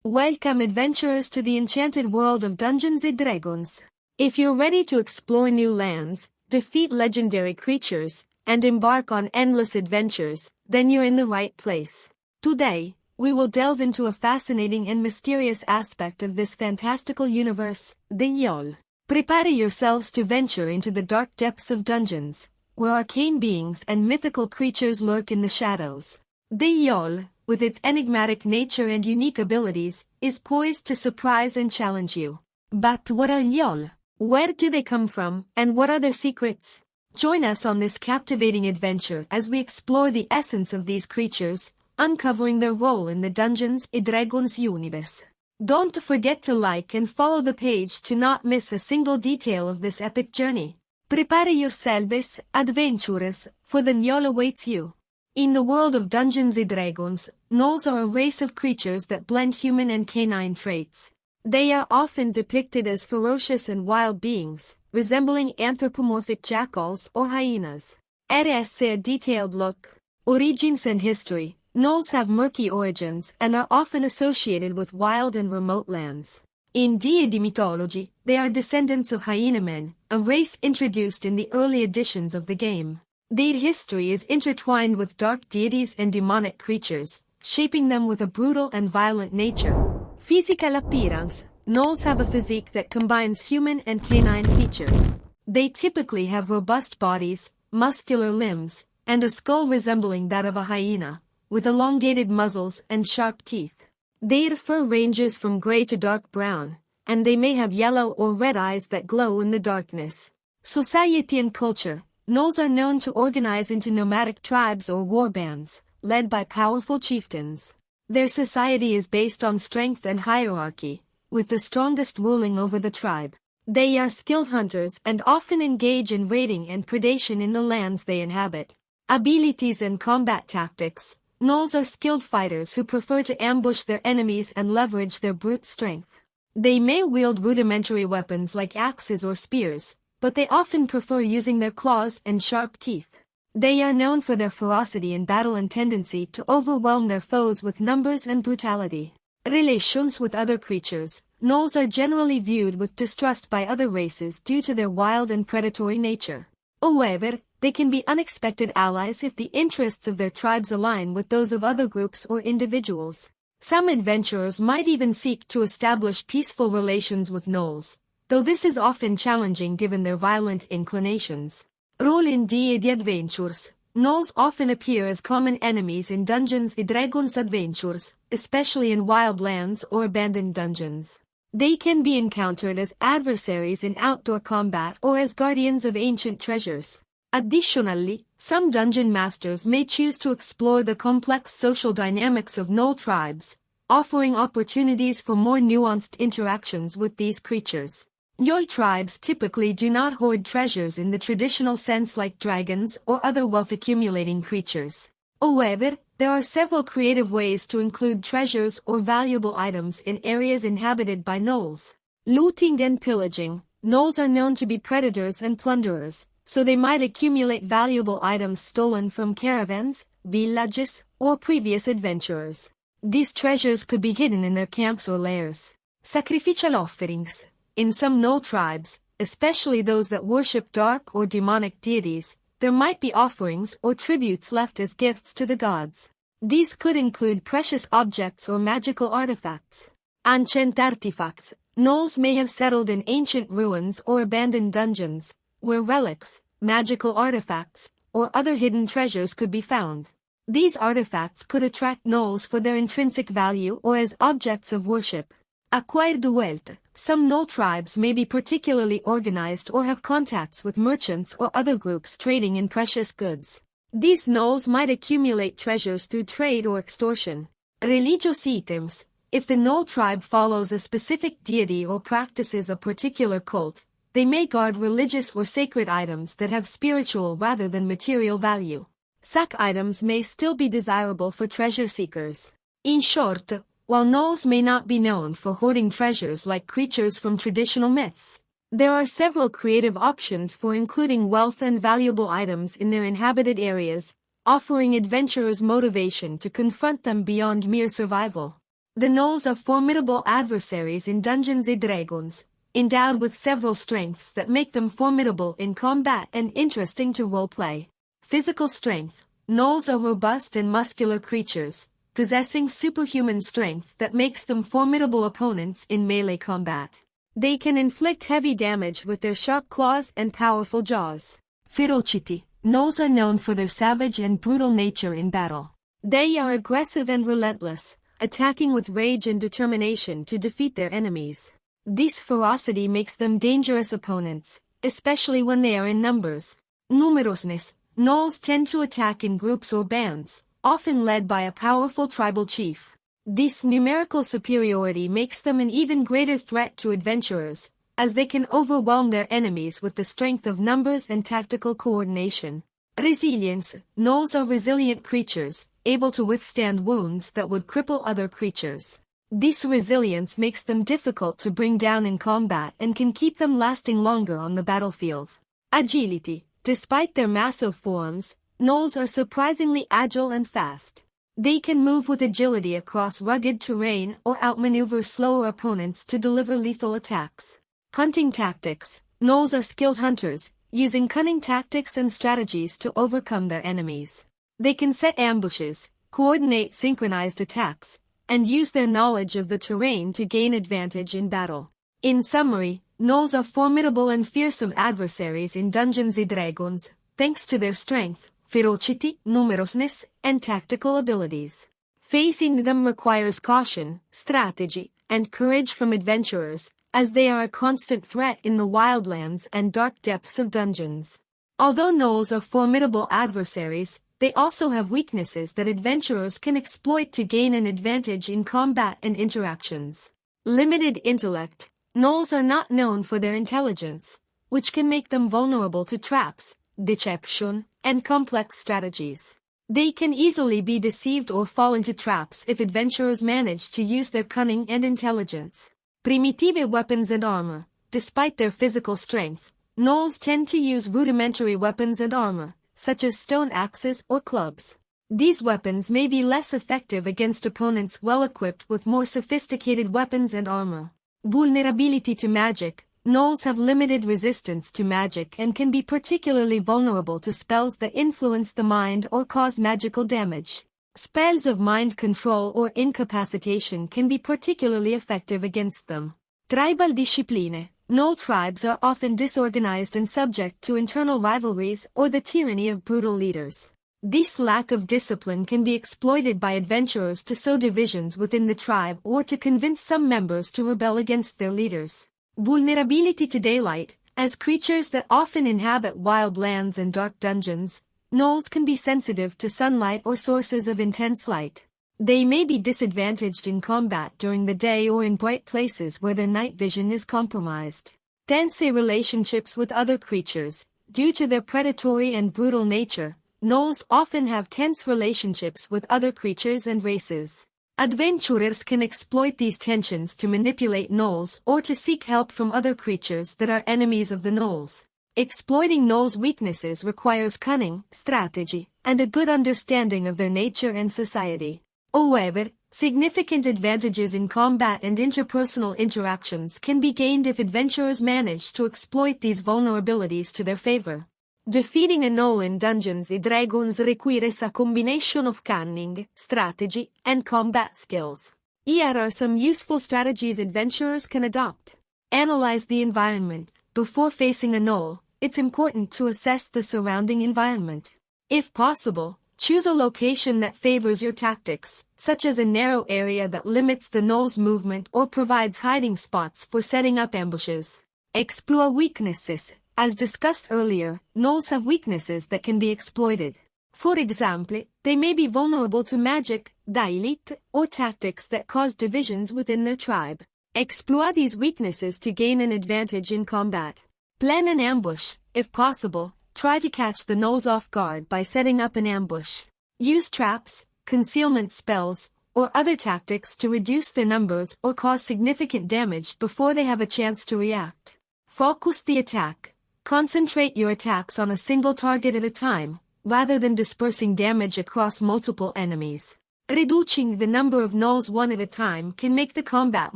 Welcome adventurers to the enchanted world of Dungeons & Dragons. If you're ready to explore new lands, defeat legendary creatures, and embark on endless adventures, then you're in the right place. Today, we will delve into a fascinating and mysterious aspect of this fantastical universe, the Gnolls. Prepare yourselves to venture into the dark depths of dungeons, where arcane beings and mythical creatures lurk in the shadows. The Gnolls, with its enigmatic nature and unique abilities, is poised to surprise and challenge you. But what are Gnolls? Where do they come from, and what are their secrets? Join us on this captivating adventure as we explore the essence of these creatures, uncovering their role in the Dungeons & Dragons universe. Don't forget to like and follow the page to not miss a single detail of this epic journey. Prepare yourselves, adventurers, for the Gnoll awaits you. In the world of Dungeons & Dragons, Gnolls are a race of creatures that blend human and canine traits. They are often depicted as ferocious and wild beings, resembling anthropomorphic jackals or hyenas. RS a detailed look. Origins and history. Gnolls have murky origins and are often associated with wild and remote lands. In D&D mythology, they are descendants of hyena men, a race introduced in the early editions of the game. Their history is intertwined with dark deities and demonic creatures, shaping them with a brutal and violent nature. Physical appearance. Gnolls have a physique that combines human and canine features. They typically have robust bodies, muscular limbs, and a skull resembling that of a hyena, with elongated muzzles and sharp teeth. Their fur ranges from gray to dark brown, and they may have yellow or red eyes that glow in the darkness. Society and culture. Gnolls are known to organize into nomadic tribes or war bands, led by powerful chieftains. Their society is based on strength and hierarchy, with the strongest ruling over the tribe. They are skilled hunters and often engage in raiding and predation in the lands they inhabit. Abilities and combat tactics. Gnolls are skilled fighters who prefer to ambush their enemies and leverage their brute strength. They may wield rudimentary weapons like axes or spears, but they often prefer using their claws and sharp teeth. They are known for their ferocity in battle and tendency to overwhelm their foes with numbers and brutality. Relations with other creatures. Gnolls are generally viewed with distrust by other races due to their wild and predatory nature. However, they can be unexpected allies if the interests of their tribes align with those of other groups or individuals. Some adventurers might even seek to establish peaceful relations with Gnolls, though this is often challenging given their violent inclinations. Role in D&D adventures. Gnolls often appear as common enemies in Dungeons & Dragons adventures, especially in wild lands or abandoned dungeons. They can be encountered as adversaries in outdoor combat or as guardians of ancient treasures. Additionally, some dungeon masters may choose to explore the complex social dynamics of Gnoll tribes, offering opportunities for more nuanced interactions with these creatures. Gnoll tribes typically do not hoard treasures in the traditional sense like dragons or other wealth-accumulating creatures. However, there are several creative ways to include treasures or valuable items in areas inhabited by Gnolls. Looting and pillaging. Gnolls are known to be predators and plunderers, so they might accumulate valuable items stolen from caravans, villages, or previous adventurers. These treasures could be hidden in their camps or lairs. Sacrificial offerings. In some Gnoll tribes, especially those that worship dark or demonic deities, there might be offerings or tributes left as gifts to the gods. These could include precious objects or magical artifacts. Ancient artifacts. Gnolls may have settled in ancient ruins or abandoned dungeons, where relics, magical artifacts, or other hidden treasures could be found. These artifacts could attract Gnolls for their intrinsic value or as objects of worship. Acquired wealth. Some Gnoll tribes may be particularly organized or have contacts with merchants or other groups trading in precious goods. These Gnolls might accumulate treasures through trade or extortion. Religious items. If the Gnoll tribe follows a specific deity or practices a particular cult, they may guard religious or sacred items that have spiritual rather than material value. Sack items may still be desirable for treasure seekers. In short, while Gnolls may not be known for hoarding treasures like creatures from traditional myths, there are several creative options for including wealth and valuable items in their inhabited areas, offering adventurers motivation to confront them beyond mere survival. The Gnolls are formidable adversaries in Dungeons & Dragons, endowed with several strengths that make them formidable in combat and interesting to roleplay. Physical strength. Gnolls are robust and muscular creatures, possessing superhuman strength that makes them formidable opponents in melee combat. They can inflict heavy damage with their sharp claws and powerful jaws. Ferocity. Gnolls are known for their savage and brutal nature in battle. They are aggressive and relentless, attacking with rage and determination to defeat their enemies. This ferocity makes them dangerous opponents, especially when they are in numbers. Numerousness. Gnolls tend to attack in groups or bands, often led by a powerful tribal chief. This numerical superiority makes them an even greater threat to adventurers, as they can overwhelm their enemies with the strength of numbers and tactical coordination. Resilience. Gnolls are resilient creatures, able to withstand wounds that would cripple other creatures. This resilience makes them difficult to bring down in combat and can keep them lasting longer on the battlefield. Agility. Despite their massive forms, Gnolls are surprisingly agile and fast. They can move with agility across rugged terrain or outmaneuver slower opponents to deliver lethal attacks. Hunting tactics. Gnolls are skilled hunters, using cunning tactics and strategies to overcome their enemies. They can set ambushes, coordinate synchronized attacks, and use their knowledge of the terrain to gain advantage in battle. In summary, Gnolls are formidable and fearsome adversaries in Dungeons & Dragons, thanks to their strength, ferocity, numerousness, and tactical abilities. Facing them requires caution, strategy, and courage from adventurers, as they are a constant threat in the wildlands and dark depths of dungeons. Although Gnolls are formidable adversaries, they also have weaknesses that adventurers can exploit to gain an advantage in combat and interactions. Limited intellect. Gnolls are not known for their intelligence, which can make them vulnerable to traps, deception, and complex strategies. They can easily be deceived or fall into traps if adventurers manage to use their cunning and intelligence. Primitive weapons and armor. Despite their physical strength, Gnolls tend to use rudimentary weapons and armor, such as stone axes or clubs. These weapons may be less effective against opponents well-equipped with more sophisticated weapons and armor. Vulnerability to magic. Gnolls have limited resistance to magic and can be particularly vulnerable to spells that influence the mind or cause magical damage. Spells of mind control or incapacitation can be particularly effective against them. Tribal discipline. Gnoll tribes are often disorganized and subject to internal rivalries or the tyranny of brutal leaders. This lack of discipline can be exploited by adventurers to sow divisions within the tribe or to convince some members to rebel against their leaders. Vulnerability to daylight. As creatures that often inhabit wild lands and dark dungeons, Gnolls can be sensitive to sunlight or sources of intense light. They may be disadvantaged in combat during the day or in bright places where their night vision is compromised. Tense relationships with other creatures. Due to their predatory and brutal nature, Gnolls often have tense relationships with other creatures and races. Adventurers can exploit these tensions to manipulate Gnolls or to seek help from other creatures that are enemies of the Gnolls. Exploiting Gnolls' weaknesses requires cunning, strategy, and a good understanding of their nature and society. However, significant advantages in combat and interpersonal interactions can be gained if adventurers manage to exploit these vulnerabilities to their favor. Defeating a Gnoll in Dungeons & Dragons requires a combination of cunning, strategy, and combat skills. Here are some useful strategies adventurers can adopt. Analyze the environment. Before facing a Gnoll, it's important to assess the surrounding environment. If possible, choose a location that favors your tactics, such as a narrow area that limits the Gnoll's movement or provides hiding spots for setting up ambushes. Explore weaknesses. As discussed earlier, Gnolls have weaknesses that can be exploited. For example, they may be vulnerable to magic, daylight, or tactics that cause divisions within their tribe. Explore these weaknesses to gain an advantage in combat. Plan an ambush. If possible, try to catch the Gnolls off guard by setting up an ambush. Use traps, concealment spells, or other tactics to reduce their numbers or cause significant damage before they have a chance to react. Focus the attack. Concentrate your attacks on a single target at a time, rather than dispersing damage across multiple enemies. Reducing the number of gnolls one at a time can make the combat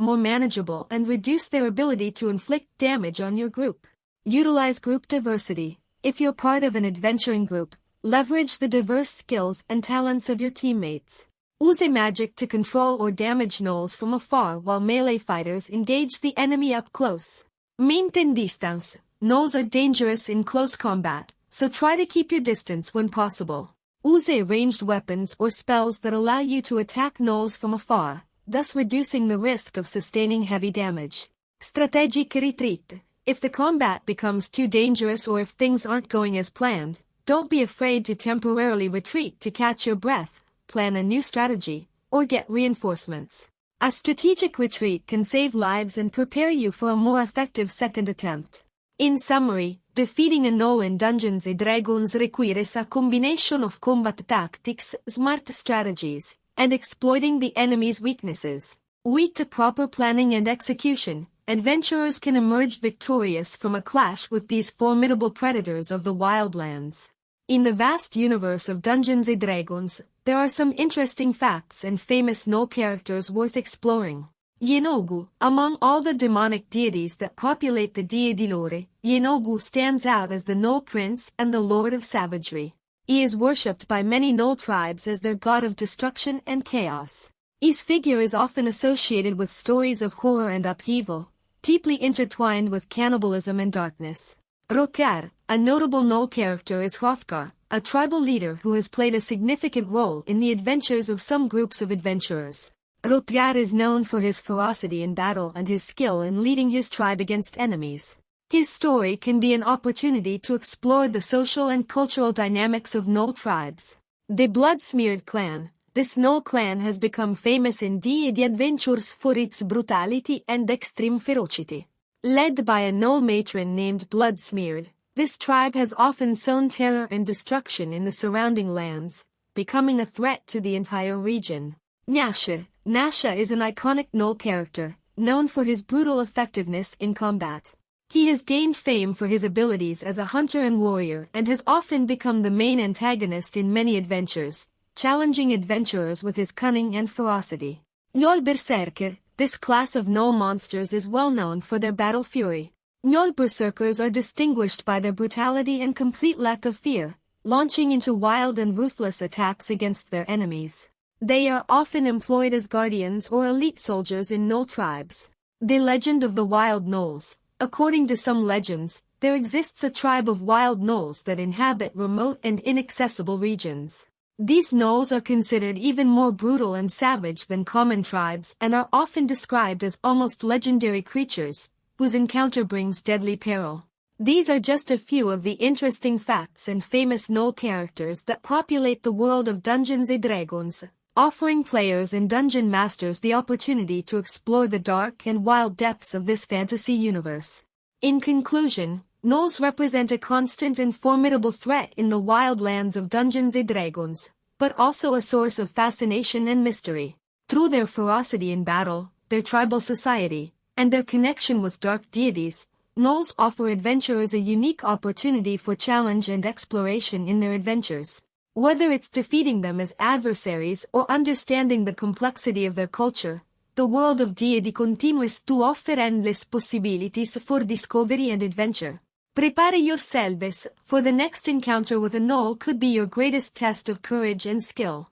more manageable and reduce their ability to inflict damage on your group. Utilize group diversity. If you're part of an adventuring group, leverage the diverse skills and talents of your teammates. Use magic to control or damage gnolls from afar while melee fighters engage the enemy up close. Maintain distance. Gnolls are dangerous in close combat, so try to keep your distance when possible. Use ranged weapons or spells that allow you to attack gnolls from afar, thus reducing the risk of sustaining heavy damage. Strategic retreat. If the combat becomes too dangerous or if things aren't going as planned, don't be afraid to temporarily retreat to catch your breath, plan a new strategy, or get reinforcements. A strategic retreat can save lives and prepare you for a more effective second attempt. In summary, defeating a gnoll in Dungeons & Dragons requires a combination of combat tactics, smart strategies, and exploiting the enemy's weaknesses. With the proper planning and execution, adventurers can emerge victorious from a clash with these formidable predators of the wildlands. In the vast universe of Dungeons & Dragons, there are some interesting facts and famous gnoll characters worth exploring. Gnoll. Among all the demonic deities that populate the Dea di Lore, Gnoll stands out as the Gnoll Prince and the Lord of Savagery. He is worshipped by many Gnoll tribes as their god of destruction and chaos. His figure is often associated with stories of horror and upheaval, deeply intertwined with cannibalism and darkness. Hrothgar. A notable Gnoll character is Hrothgar, a tribal leader who has played a significant role in the adventures of some groups of adventurers. Hrothgar is known for his ferocity in battle and his skill in leading his tribe against enemies. His story can be an opportunity to explore the social and cultural dynamics of Gnoll tribes. The Blood-Smeared Clan. This Gnoll clan has become famous in D&D adventures for its brutality and extreme ferocity. Led by a Gnoll matron named Blood-Smeared, this tribe has often sown terror and destruction in the surrounding lands, becoming a threat to the entire region. Gnasher. Gnasher is an iconic Gnoll character, known for his brutal effectiveness in combat. He has gained fame for his abilities as a hunter and warrior and has often become the main antagonist in many adventures, challenging adventurers with his cunning and ferocity. Gnoll Berserker. This class of Gnoll monsters is well known for their battle fury. Gnoll Berserkers are distinguished by their brutality and complete lack of fear, launching into wild and ruthless attacks against their enemies. They are often employed as guardians or elite soldiers in Gnoll tribes. The legend of the wild Gnolls. According to some legends, there exists a tribe of wild Gnolls that inhabit remote and inaccessible regions. These Gnolls are considered even more brutal and savage than common tribes and are often described as almost legendary creatures, whose encounter brings deadly peril. These are just a few of the interesting facts and famous Gnoll characters that populate the world of Dungeons & Dragons, offering players and dungeon masters the opportunity to explore the dark and wild depths of this fantasy universe. In conclusion, Gnolls represent a constant and formidable threat in the wild lands of Dungeons & Dragons, but also a source of fascination and mystery. Through their ferocity in battle, their tribal society, and their connection with dark deities, Gnolls offer adventurers a unique opportunity for challenge and exploration in their adventures. Whether it's defeating them as adversaries or understanding the complexity of their culture, the world of D&D continues to offer endless possibilities for discovery and adventure. Prepare yourselves, for the next encounter with a Gnoll could be your greatest test of courage and skill.